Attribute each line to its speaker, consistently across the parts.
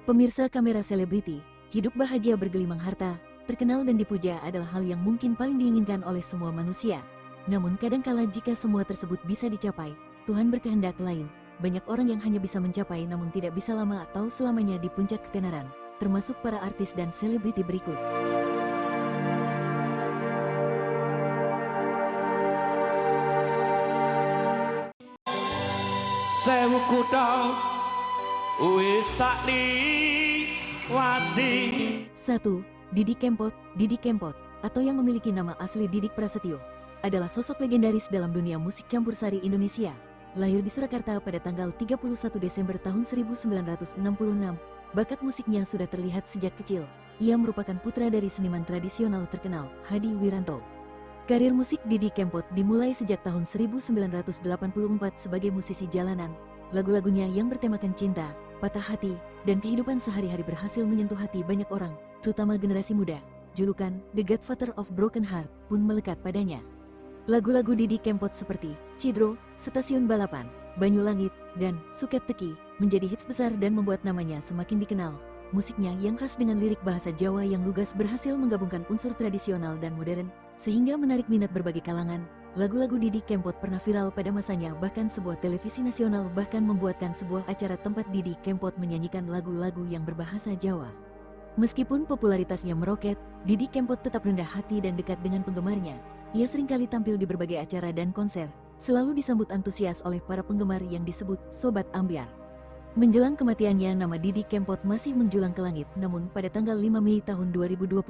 Speaker 1: Pemirsa kamera selebriti, hidup bahagia bergelimang harta, terkenal dan dipuja adalah hal yang mungkin paling diinginkan oleh semua manusia. Namun kadangkala jika semua tersebut bisa dicapai, Tuhan berkehendak lain. Banyak orang yang hanya bisa mencapai namun tidak bisa lama atau selamanya di puncak ketenaran, termasuk para artis dan selebriti berikut.
Speaker 2: Sewu kutha wis tak liwati.
Speaker 1: 1. Didik Kempot. Didik Kempot, atau yang memiliki nama asli Didik Prasetyo, adalah sosok legendaris dalam dunia musik campur sari Indonesia. Lahir di Surakarta pada tanggal 31 Desember tahun 1966, bakat musiknya sudah terlihat sejak kecil. Ia merupakan putra dari seniman tradisional terkenal, Hadi Wiranto. Karir musik Didik Kempot dimulai sejak tahun 1984 sebagai musisi jalanan. Lagu-lagunya yang bertemakan cinta, patah hati, dan kehidupan sehari-hari berhasil menyentuh hati banyak orang, terutama generasi muda. Julukan The Godfather of Broken Heart pun melekat padanya. Lagu-lagu Didik Kempot seperti Cidro, Stasiun Balapan, Banyulangit, dan Suket Teki menjadi hits besar dan membuat namanya semakin dikenal. Musiknya yang khas dengan lirik bahasa Jawa yang lugas berhasil menggabungkan unsur tradisional dan modern, sehingga menarik minat berbagai kalangan. Lagu-lagu Didik Kempot pernah viral pada masanya, bahkan sebuah televisi nasional bahkan membuatkan sebuah acara tempat Didik Kempot menyanyikan lagu-lagu yang berbahasa Jawa. Meskipun popularitasnya meroket, Didik Kempot tetap rendah hati dan dekat dengan penggemarnya. Ia seringkali tampil di berbagai acara dan konser, selalu disambut antusias oleh para penggemar yang disebut Sobat Ambyar. Menjelang kematiannya, nama Didik Kempot masih menjulang ke langit, namun pada tanggal 5 Mei tahun 2020,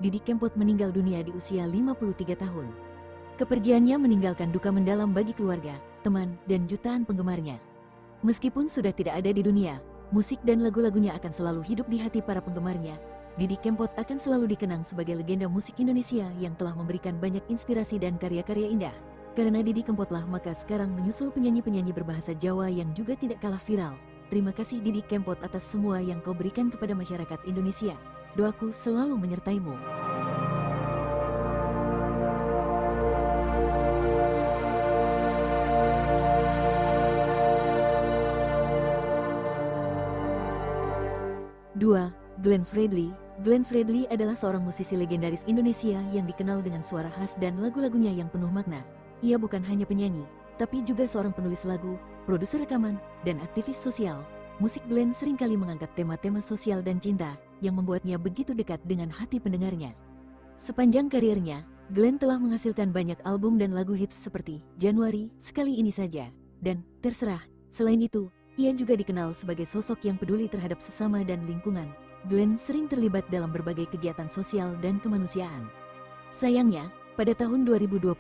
Speaker 1: Didik Kempot meninggal dunia di usia 53 tahun. Kepergiannya meninggalkan duka mendalam bagi keluarga, teman, dan jutaan penggemarnya. Meskipun sudah tidak ada di dunia, musik dan lagu-lagunya akan selalu hidup di hati para penggemarnya. Didik Kempot akan selalu dikenang sebagai legenda musik Indonesia yang telah memberikan banyak inspirasi dan karya-karya indah. Karena Didik Kempotlah maka sekarang menyusul penyanyi-penyanyi berbahasa Jawa yang juga tidak kalah viral. Terima kasih Didik Kempot atas semua yang kau berikan kepada masyarakat Indonesia. Doaku selalu menyertaimu. Dua, Glenn Fredly. Glenn Fredly adalah seorang musisi legendaris Indonesia yang dikenal dengan suara khas dan lagu-lagunya yang penuh makna. Ia bukan hanya penyanyi, tapi juga seorang penulis lagu, produser rekaman, dan aktivis sosial. Musik Glenn seringkali mengangkat tema-tema sosial dan cinta yang membuatnya begitu dekat dengan hati pendengarnya. Sepanjang karirnya, Glenn telah menghasilkan banyak album dan lagu hits seperti Januari, Sekali Ini Saja, dan Terserah. Selain itu, ia juga dikenal sebagai sosok yang peduli terhadap sesama dan lingkungan. Glenn sering terlibat dalam berbagai kegiatan sosial dan kemanusiaan. Sayangnya, pada tahun 2020,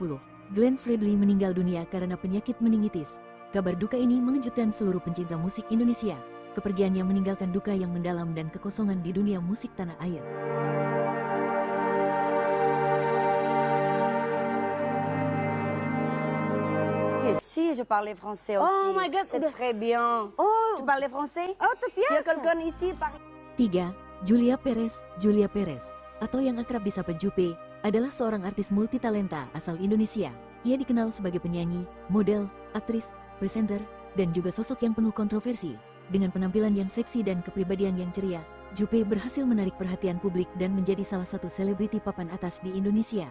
Speaker 1: Glenn Fredly meninggal dunia karena penyakit meningitis. Kabar duka ini mengejutkan seluruh pencinta musik Indonesia. Kepergiannya meninggalkan duka yang mendalam dan kekosongan di dunia musik tanah air.
Speaker 3: Si, je parlais français aussi.
Speaker 4: Oh my God,
Speaker 3: c'est très bien.
Speaker 4: Oh,
Speaker 3: Tu parlais français?
Speaker 4: oh tout
Speaker 3: Il y a
Speaker 4: yes.
Speaker 3: quelqu'un ici par...
Speaker 1: 3. Julia Perez. Julia Perez, atau yang akrab disapa Jupe, adalah seorang artis multitalenta asal Indonesia. Ia dikenal sebagai penyanyi, model, aktris, presenter, dan juga sosok yang penuh kontroversi. Dengan penampilan yang seksi dan kepribadian yang ceria, Jupe berhasil menarik perhatian publik dan menjadi salah satu selebriti papan atas di Indonesia.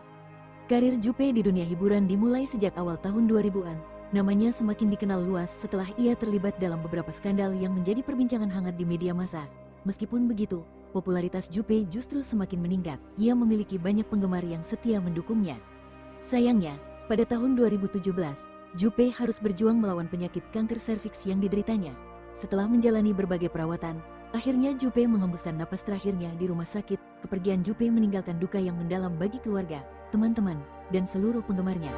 Speaker 1: Karir Jupe di dunia hiburan dimulai sejak awal tahun 2000-an. Namanya semakin dikenal luas setelah ia terlibat dalam beberapa skandal yang menjadi perbincangan hangat di media massa. Meskipun begitu, popularitas Jupe justru semakin meningkat. Ia memiliki banyak penggemar yang setia mendukungnya. Sayangnya, pada tahun 2017, Jupe harus berjuang melawan penyakit kanker serviks yang dideritanya. Setelah menjalani berbagai perawatan, akhirnya Jupe menghembuskan napas terakhirnya di rumah sakit. Kepergian Jupe meninggalkan duka yang mendalam bagi keluarga, teman-teman, dan seluruh penggemarnya.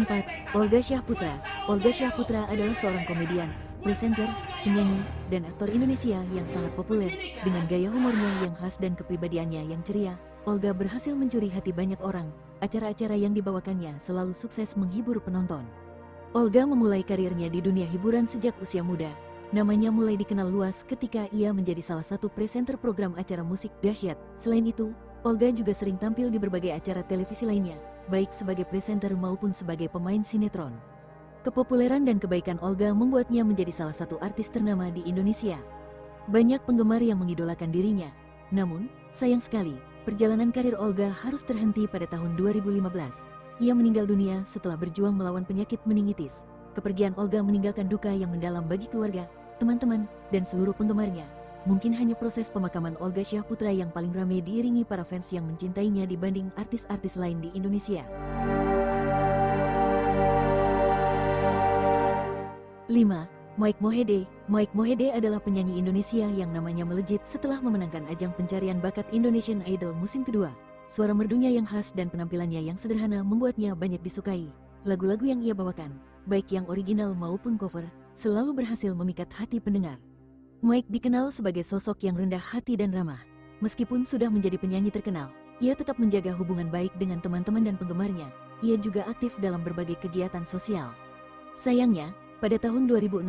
Speaker 1: 4. Olga Syahputra. Olga Syahputra adalah seorang komedian, presenter, penyanyi, dan aktor Indonesia yang sangat populer. Dengan gaya humornya yang khas dan kepribadiannya yang ceria, Olga berhasil mencuri hati banyak orang. Acara-acara yang dibawakannya selalu sukses menghibur penonton. Olga memulai karirnya di dunia hiburan sejak usia muda. Namanya mulai dikenal luas ketika ia menjadi salah satu presenter program acara musik dahsyat. Selain itu, Olga juga sering tampil di berbagai acara televisi lainnya, baik sebagai presenter maupun sebagai pemain sinetron. Kepopuleran dan kebaikan Olga membuatnya menjadi salah satu artis ternama di Indonesia. Banyak penggemar yang mengidolakan dirinya. Namun, sayang sekali, perjalanan karir Olga harus terhenti pada tahun 2015. Ia meninggal dunia setelah berjuang melawan penyakit meningitis. Kepergian Olga meninggalkan duka yang mendalam bagi keluarga, teman-teman, dan seluruh penggemarnya. Mungkin hanya proses pemakaman Olga Syahputra yang paling ramai diiringi para fans yang mencintainya dibanding artis-artis lain di Indonesia. 5. Mike Mohede. Mike Mohede adalah penyanyi Indonesia yang namanya melejit setelah memenangkan ajang pencarian bakat Indonesian Idol musim kedua. Suara merdunya yang khas dan penampilannya yang sederhana membuatnya banyak disukai. Lagu-lagu yang ia bawakan, baik yang original maupun cover, selalu berhasil memikat hati pendengar. Mike dikenal sebagai sosok yang rendah hati dan ramah. Meskipun sudah menjadi penyanyi terkenal, ia tetap menjaga hubungan baik dengan teman-teman dan penggemarnya. Ia juga aktif dalam berbagai kegiatan sosial. Sayangnya, pada tahun 2016,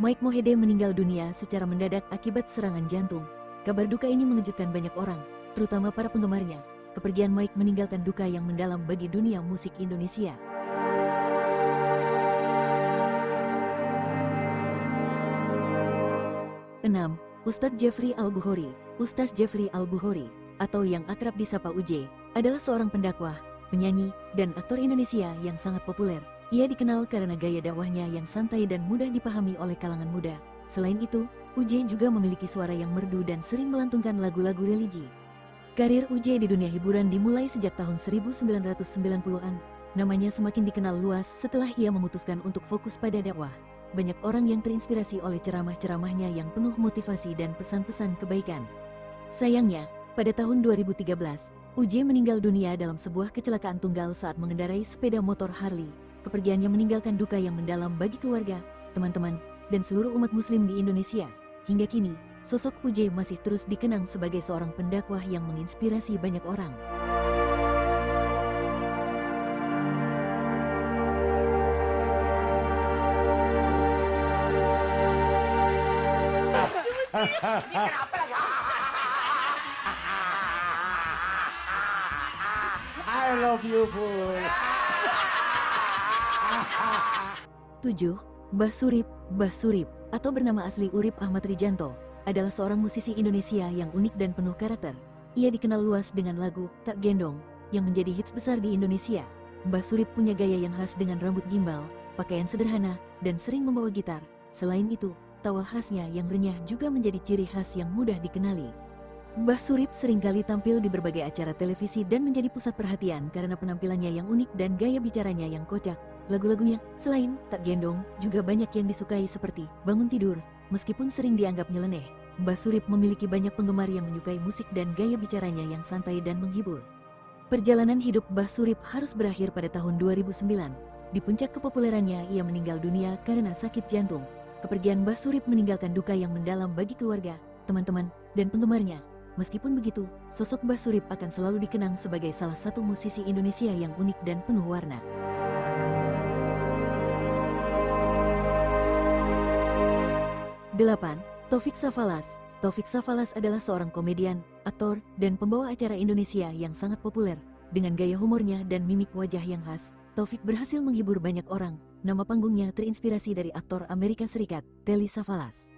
Speaker 1: Mike Mohede meninggal dunia secara mendadak akibat serangan jantung. Kabar duka ini mengejutkan banyak orang, terutama para penggemarnya. Kepergian Mike meninggalkan duka yang mendalam bagi dunia musik Indonesia. 6. Ustadz Jeffrey Al-Bukhori. Ustadz Jeffrey Al-Bukhori, atau yang akrab disapa UJ, adalah seorang pendakwah, penyanyi, dan aktor Indonesia yang sangat populer. Ia dikenal karena gaya dakwahnya yang santai dan mudah dipahami oleh kalangan muda. Selain itu, UJ juga memiliki suara yang merdu dan sering melantungkan lagu-lagu religi. Karir UJ di dunia hiburan dimulai sejak tahun 1990-an. Namanya semakin dikenal luas setelah ia memutuskan untuk fokus pada dakwah. Banyak orang yang terinspirasi oleh ceramah-ceramahnya yang penuh motivasi dan pesan-pesan kebaikan. Sayangnya, pada tahun 2013, UJ meninggal dunia dalam sebuah kecelakaan tunggal saat mengendarai sepeda motor Harley. Kepergiannya meninggalkan duka yang mendalam bagi keluarga, teman-teman, dan seluruh umat muslim di Indonesia. Hingga kini, sosok UJ masih terus dikenang sebagai seorang pendakwah yang menginspirasi banyak orang.
Speaker 2: I love you, Bun.
Speaker 1: 7. Mbah Surip. Mbah Surip, atau bernama asli Urip Ahmad Rijanto, adalah seorang musisi Indonesia yang unik dan penuh karakter. Ia dikenal luas dengan lagu Tak Gendong, yang menjadi hits besar di Indonesia. Mbah Surip punya gaya yang khas dengan rambut gimbal, pakaian sederhana, dan sering membawa gitar. Selain itu, tawa khasnya yang renyah juga menjadi ciri khas yang mudah dikenali. Mbah Surip seringkali tampil di berbagai acara televisi dan menjadi pusat perhatian karena penampilannya yang unik dan gaya bicaranya yang kocak. Lagu-lagunya, selain Tak Gendong, juga banyak yang disukai seperti Bangun Tidur. Meskipun sering dianggap nyeleneh, Mbah Surip memiliki banyak penggemar yang menyukai musik dan gaya bicaranya yang santai dan menghibur. Perjalanan hidup Mbah Surip harus berakhir pada tahun 2009. Di puncak kepopulerannya, ia meninggal dunia karena sakit jantung. Kepergian Mbah Surip meninggalkan duka yang mendalam bagi keluarga, teman-teman, dan penggemarnya. Meskipun begitu, sosok Mbah Surip akan selalu dikenang sebagai salah satu musisi Indonesia yang unik dan penuh warna. 8. Taufik Safalas. Taufik Safalas adalah seorang komedian, aktor, dan pembawa acara Indonesia yang sangat populer. Dengan gaya humornya dan mimik wajah yang khas, Taufik berhasil menghibur banyak orang. Nama panggungnya terinspirasi dari aktor Amerika Serikat, Telly Savalas.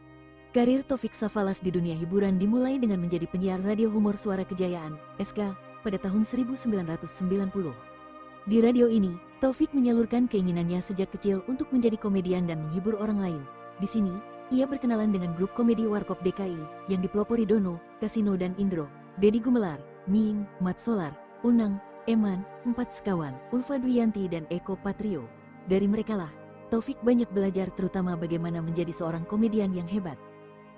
Speaker 1: Karir Taufik Safalas di dunia hiburan dimulai dengan menjadi penyiar radio humor Suara Kejayaan, SK, pada tahun 1990. Di radio ini, Taufik menyalurkan keinginannya sejak kecil untuk menjadi komedian dan menghibur orang lain. Di sini, ia berkenalan dengan grup komedi Warkop DKI yang dipelopori Dono, Kasino dan Indro, Deddy Gumelar, Miing, Mat Solar, Unang, Eman, Empat Sekawan, Ulfa Duyanti dan Eko Patrio. Dari merekalah, Taufik banyak belajar terutama bagaimana menjadi seorang komedian yang hebat.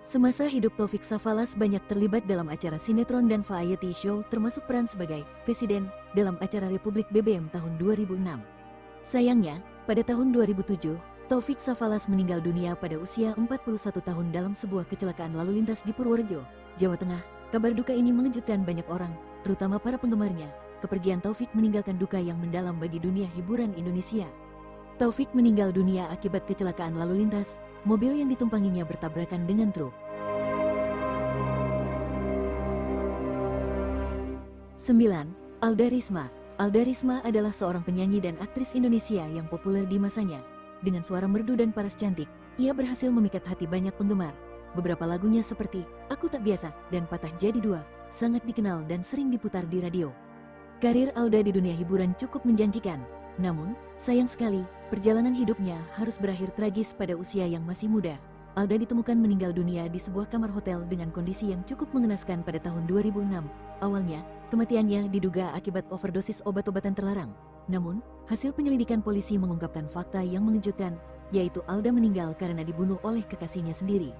Speaker 1: Semasa hidup Taufik Safalas banyak terlibat dalam acara sinetron dan variety show termasuk peran sebagai presiden dalam acara Republik BBM tahun 2006. Sayangnya, pada tahun 2007, Taufik Safalas meninggal dunia pada usia 41 tahun dalam sebuah kecelakaan lalu lintas di Purworejo, Jawa Tengah. Kabar duka ini mengejutkan banyak orang, terutama para penggemarnya. Kepergian Taufik meninggalkan duka yang mendalam bagi dunia hiburan Indonesia. Taufik meninggal dunia akibat kecelakaan lalu lintas, mobil yang ditumpanginya bertabrakan dengan truk. 9. Alda Risma. Alda Risma adalah seorang penyanyi dan aktris Indonesia yang populer di masanya. Dengan suara merdu dan paras cantik, ia berhasil memikat hati banyak penggemar. Beberapa lagunya seperti Aku Tak Biasa dan Patah Jadi Dua sangat dikenal dan sering diputar di radio. Karir Alda di dunia hiburan cukup menjanjikan. Namun, sayang sekali, perjalanan hidupnya harus berakhir tragis pada usia yang masih muda. Alda ditemukan meninggal dunia di sebuah kamar hotel dengan kondisi yang cukup mengenaskan pada tahun 2006. Awalnya, kematiannya diduga akibat overdosis obat-obatan terlarang. Namun, hasil penyelidikan polisi mengungkapkan fakta yang mengejutkan, yaitu Alda meninggal karena dibunuh oleh kekasihnya sendiri.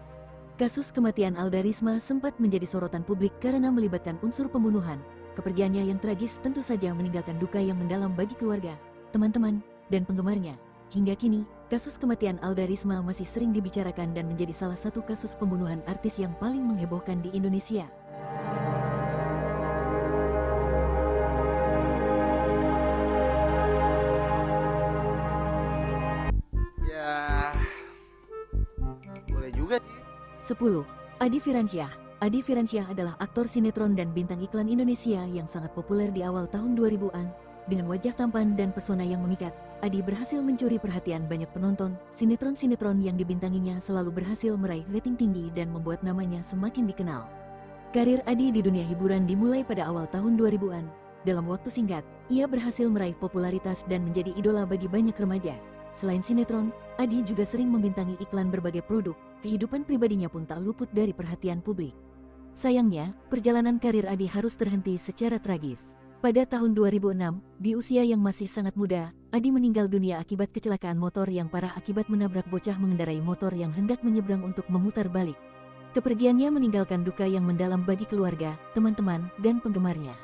Speaker 1: Kasus kematian Alda Risma sempat menjadi sorotan publik karena melibatkan unsur pembunuhan. Kepergiannya yang tragis tentu saja meninggalkan duka yang mendalam bagi keluarga, teman-teman, dan penggemarnya. Hingga kini, kasus kematian Alda Risma masih sering dibicarakan dan menjadi salah satu kasus pembunuhan artis yang paling menghebohkan di Indonesia.
Speaker 2: Ya, boleh juga.
Speaker 1: 10. Adi Firansyah. Adi Firansyah adalah aktor sinetron dan bintang iklan Indonesia yang sangat populer di awal tahun 2000-an. Dengan wajah tampan dan pesona yang memikat, Adi berhasil mencuri perhatian banyak penonton. Sinetron-sinetron yang dibintanginya selalu berhasil meraih rating tinggi dan membuat namanya semakin dikenal. Karir Adi di dunia hiburan dimulai pada awal tahun 2000-an. Dalam waktu singkat, ia berhasil meraih popularitas dan menjadi idola bagi banyak remaja. Selain sinetron, Adi juga sering membintangi iklan berbagai produk. Kehidupan pribadinya pun tak luput dari perhatian publik. Sayangnya, perjalanan karir Adi harus terhenti secara tragis. Pada tahun 2006, di usia yang masih sangat muda, Adi meninggal dunia akibat kecelakaan motor yang parah akibat menabrak bocah mengendarai motor yang hendak menyeberang untuk memutar balik. Kepergiannya meninggalkan duka yang mendalam bagi keluarga, teman-teman, dan penggemarnya.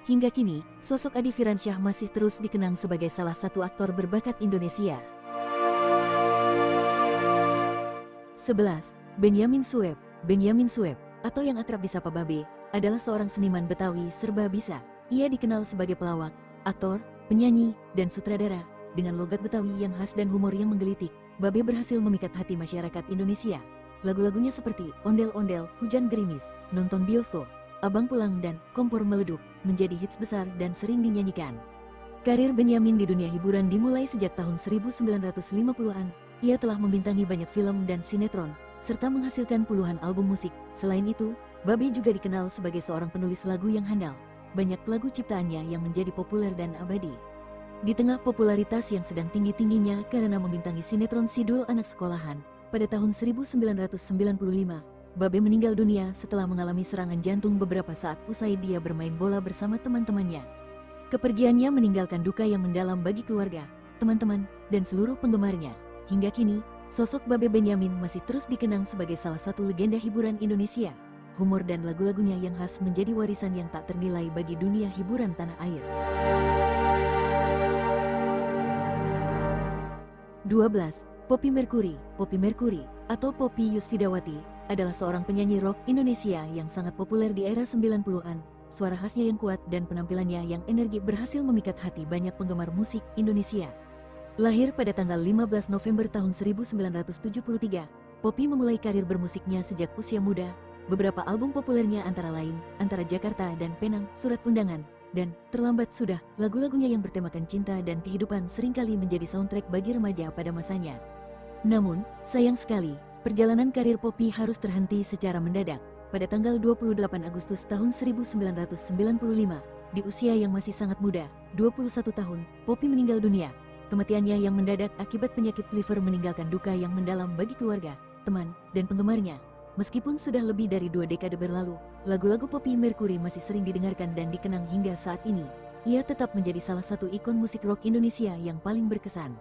Speaker 1: Hingga kini, sosok Adi Firansyah masih terus dikenang sebagai salah satu aktor berbakat Indonesia. 11. Benyamin Sueb. Benyamin Sueb, atau yang akrab disapa Babe, adalah seorang seniman Betawi serba bisa. Ia dikenal sebagai pelawak, aktor, penyanyi, dan sutradara. Dengan logat Betawi yang khas dan humor yang menggelitik, Babe berhasil memikat hati masyarakat Indonesia. Lagu-lagunya seperti Ondel-Ondel, Hujan Gerimis, Nonton Bioskop, Abang Pulang, dan Kompor Meleduk menjadi hits besar dan sering dinyanyikan. Karir Benyamin di dunia hiburan dimulai sejak tahun 1950-an. Ia telah membintangi banyak film dan sinetron, serta menghasilkan puluhan album musik. Selain itu, Babe juga dikenal sebagai seorang penulis lagu yang handal. Banyak lagu ciptaannya yang menjadi populer dan abadi. Di tengah popularitas yang sedang tinggi-tingginya karena membintangi sinetron Sidul Anak Sekolahan, pada tahun 1995, Babe meninggal dunia setelah mengalami serangan jantung beberapa saat usai dia bermain bola bersama teman-temannya. Kepergiannya meninggalkan duka yang mendalam bagi keluarga, teman-teman, dan seluruh penggemarnya. Hingga kini, sosok Babe Benyamin masih terus dikenang sebagai salah satu legenda hiburan Indonesia. Humor dan lagu-lagunya yang khas menjadi warisan yang tak ternilai bagi dunia hiburan tanah air. 12. Poppy Mercury. Poppy Mercury, atau Poppy Yusfidawati, adalah seorang penyanyi rock Indonesia yang sangat populer di era 90-an. Suara khasnya yang kuat dan penampilannya yang energi berhasil memikat hati banyak penggemar musik Indonesia. Lahir pada tanggal 15 November tahun 1973, Poppy memulai karir bermusiknya sejak usia muda. Beberapa album populernya antara lain, Antara Jakarta dan Penang, Surat Undangan, dan Terlambat Sudah. Lagu-lagunya yang bertemakan cinta dan kehidupan seringkali menjadi soundtrack bagi remaja pada masanya. Namun, sayang sekali, perjalanan karir Poppy harus terhenti secara mendadak. Pada tanggal 28 Agustus tahun 1995, di usia yang masih sangat muda, 21 tahun, Poppy meninggal dunia. Kematiannya yang mendadak akibat penyakit liver meninggalkan duka yang mendalam bagi keluarga, teman, dan penggemarnya. Meskipun sudah lebih dari 2 dekade berlalu, lagu-lagu Poppy Mercury masih sering didengarkan dan dikenang hingga saat ini. Ia tetap menjadi salah satu ikon musik rock Indonesia yang paling berkesan.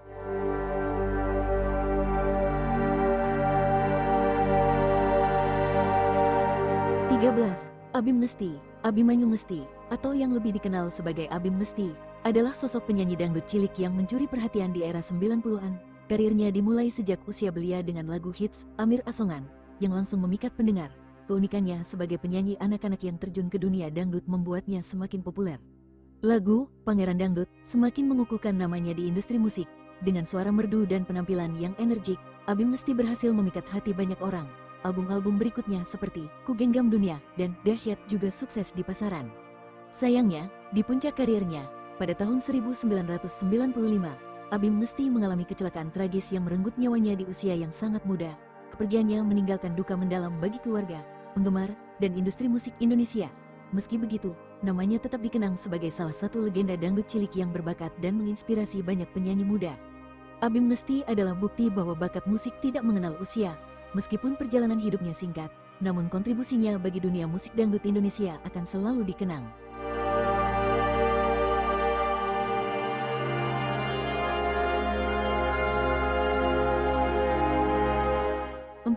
Speaker 1: Abim Ngesti. Abimanyu Ngesti, atau yang lebih dikenal sebagai Abim Ngesti, adalah sosok penyanyi dangdut cilik yang mencuri perhatian di era 90-an. Karirnya dimulai sejak usia belia dengan lagu hits Amir Asongan, yang langsung memikat pendengar. Keunikannya sebagai penyanyi anak-anak yang terjun ke dunia dangdut membuatnya semakin populer. Lagu Pangeran Dangdut semakin mengukuhkan namanya di industri musik. Dengan suara merdu dan penampilan yang energik, Abim Ngesti berhasil memikat hati banyak orang. Album-album berikutnya seperti Ku Genggam Dunia dan Dahsyat juga sukses di pasaran. Sayangnya, di puncak karirnya, pada tahun 1995, Abim Nesti mengalami kecelakaan tragis yang merenggut nyawanya di usia yang sangat muda. Kepergiannya meninggalkan duka mendalam bagi keluarga, penggemar, dan industri musik Indonesia. Meski begitu, namanya tetap dikenang sebagai salah satu legenda dangdut cilik yang berbakat dan menginspirasi banyak penyanyi muda. Abim Nesti adalah bukti bahwa bakat musik tidak mengenal usia. Meskipun perjalanan hidupnya singkat, namun kontribusinya bagi dunia musik dangdut Indonesia akan selalu dikenang.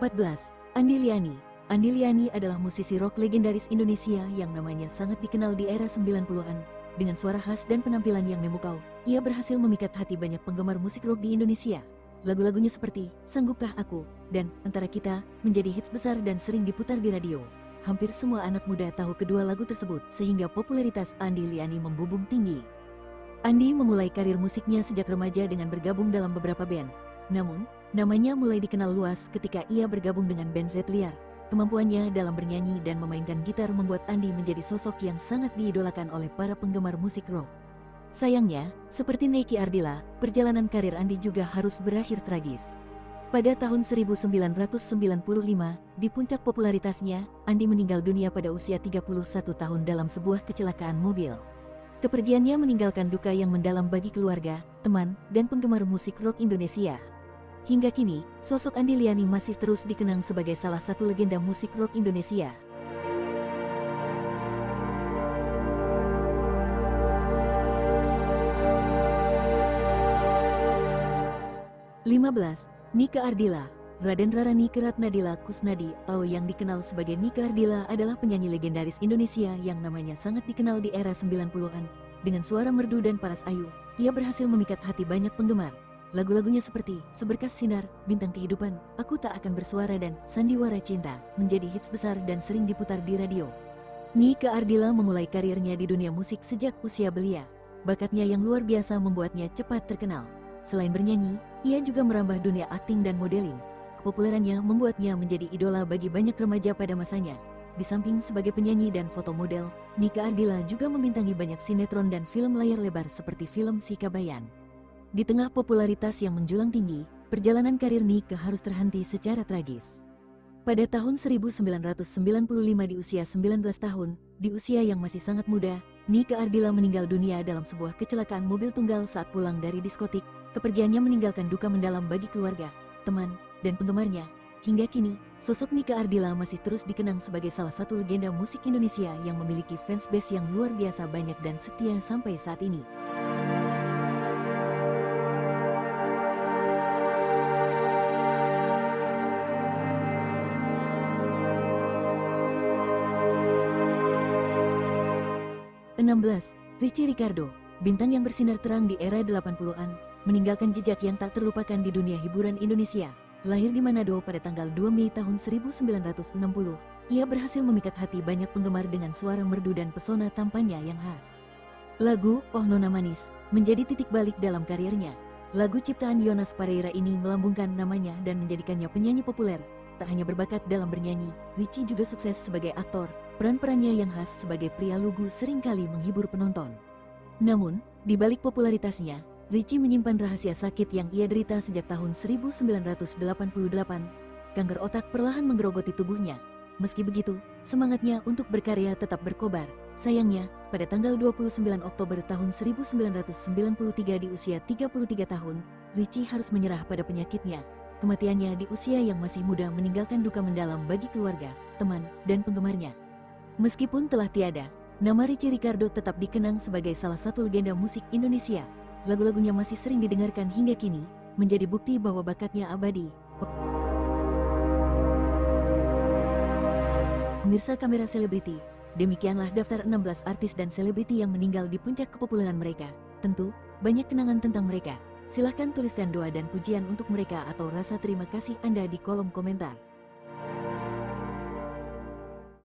Speaker 1: 14. Andi Liani. Andi Liani adalah musisi rock legendaris Indonesia yang namanya sangat dikenal di era 90-an. Dengan suara khas dan penampilan yang memukau, ia berhasil memikat hati banyak penggemar musik rock di Indonesia. Lagu-lagunya seperti Sanggupkah Aku dan Antara Kita menjadi hits besar dan sering diputar di radio. Hampir semua anak muda tahu kedua lagu tersebut sehingga popularitas Andi Liani membubung tinggi. Andi memulai karir musiknya sejak remaja dengan bergabung dalam beberapa band. Namun, namanya mulai dikenal luas ketika ia bergabung dengan band Z Liar. Kemampuannya dalam bernyanyi dan memainkan gitar membuat Andi menjadi sosok yang sangat diidolakan oleh para penggemar musik rock. Sayangnya, seperti Niki Ardila, perjalanan karir Andi juga harus berakhir tragis. Pada tahun 1995, di puncak popularitasnya, Andi meninggal dunia pada usia 31 tahun dalam sebuah kecelakaan mobil. Kepergiannya meninggalkan duka yang mendalam bagi keluarga, teman, dan penggemar musik rock Indonesia. Hingga kini, sosok Andi Liani masih terus dikenang sebagai salah satu legenda musik rock Indonesia. 15. Nika Ardila. Raden Rarani Keratnadila Kusnadi atau yang dikenal sebagai Nika Ardila adalah penyanyi legendaris Indonesia yang namanya sangat dikenal di era 90-an. Dengan suara merdu dan paras ayu, ia berhasil memikat hati banyak penggemar. Lagu-lagunya seperti Seberkas Sinar, Bintang Kehidupan, Aku Tak Akan Bersuara dan Sandiwara Cinta menjadi hits besar dan sering diputar di radio. Nika Ardila memulai karirnya di dunia musik sejak usia belia. Bakatnya yang luar biasa membuatnya cepat terkenal. Selain bernyanyi, ia juga merambah dunia akting dan modeling. Kepopulerannya membuatnya menjadi idola bagi banyak remaja pada masanya. Di samping sebagai penyanyi dan foto model, Nika Ardila juga membintangi banyak sinetron dan film layar lebar seperti film Si Kabayan. Di tengah popularitas yang menjulang tinggi, perjalanan karir Nika harus terhenti secara tragis. Pada tahun 1995 di usia 19 tahun, di usia yang masih sangat muda, Nika Ardila meninggal dunia dalam sebuah kecelakaan mobil tunggal saat pulang dari diskotik. Kepergiannya meninggalkan duka mendalam bagi keluarga, teman, dan penggemarnya. Hingga kini, sosok Nika Ardila masih terus dikenang sebagai salah satu legenda musik Indonesia yang memiliki fansbase yang luar biasa banyak dan setia sampai saat ini. Richie Ricardo, bintang yang bersinar terang di era 80-an, meninggalkan jejak yang tak terlupakan di dunia hiburan Indonesia. Lahir di Manado pada tanggal 2 Mei tahun 1960, ia berhasil memikat hati banyak penggemar dengan suara merdu dan pesona tampannya yang khas. Lagu Oh Nona Manis menjadi titik balik dalam karirnya. Lagu ciptaan Yonas Pareira ini melambungkan namanya dan menjadikannya penyanyi populer. Tak hanya berbakat dalam bernyanyi, Richie juga sukses sebagai aktor. Peran-perannya yang khas sebagai pria lugu seringkali menghibur penonton. Namun, di balik popularitasnya, Richie menyimpan rahasia sakit yang ia derita sejak tahun 1988. Kanker otak perlahan menggerogoti tubuhnya. Meski begitu, semangatnya untuk berkarya tetap berkobar. Sayangnya, pada tanggal 29 Oktober tahun 1993 di usia 33 tahun, Richie harus menyerah pada penyakitnya. Kematiannya di usia yang masih muda meninggalkan duka mendalam bagi keluarga, teman, dan penggemarnya. Meskipun telah tiada, nama Richie Ricardo tetap dikenang sebagai salah satu legenda musik Indonesia. Lagu-lagunya masih sering didengarkan hingga kini, menjadi bukti bahwa bakatnya abadi. Pemirsa Kamera Selebriti, demikianlah daftar 16 artis dan selebriti yang meninggal di puncak kepopuleran mereka. Tentu, banyak kenangan tentang mereka. Silahkan tuliskan doa dan pujian untuk mereka atau rasa terima kasih Anda di kolom komentar.